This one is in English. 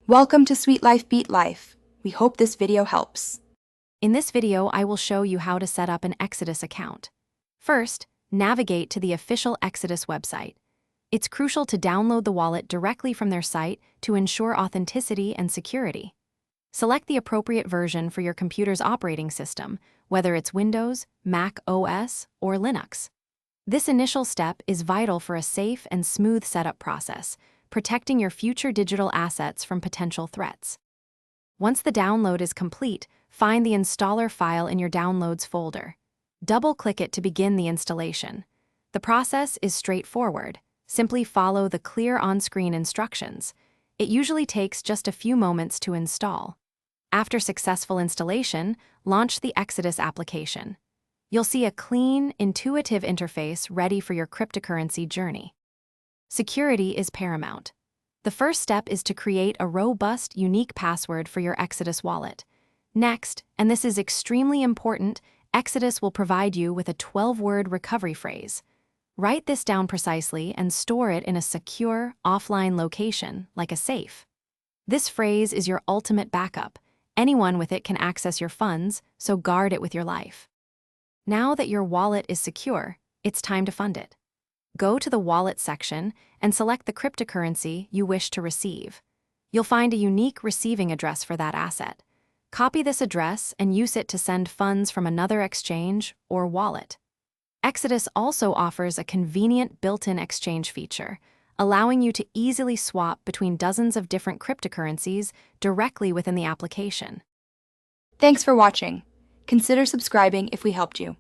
Welcome to Sweet Life Beat Life. We hope this video helps. In this video, I will show you how to set up an Exodus account. First, navigate to the official Exodus website. It's crucial to download the wallet directly from their site to ensure authenticity and security. Select the appropriate version for your computer's operating system, whether it's Windows, Mac OS, or Linux. This initial step is vital for a safe and smooth setup process, protecting your future digital assets from potential threats. Once the download is complete, find the installer file in your Downloads folder. Double-click it to begin the installation. The process is straightforward. Simply follow the clear on-screen instructions. It usually takes just a few moments to install. After successful installation, launch the Exodus application. You'll see a clean, intuitive interface ready for your cryptocurrency journey. Security is paramount. The first step is to create a robust, unique password for your Exodus wallet. Next, and this is extremely important, Exodus will provide you with a 12-word recovery phrase. Write this down precisely and store it in a secure, offline location, like a safe. This phrase is your ultimate backup. Anyone with it can access your funds, so guard it with your life. Now that your wallet is secure, it's time to fund it. Go to the Wallet section and select the cryptocurrency you wish to receive. You'll find a unique receiving address for that asset. Copy this address and use it to send funds from another exchange or wallet. Exodus also offers a convenient built-in exchange feature, allowing you to easily swap between dozens of different cryptocurrencies directly within the application. Thanks for watching. Consider subscribing if we helped you.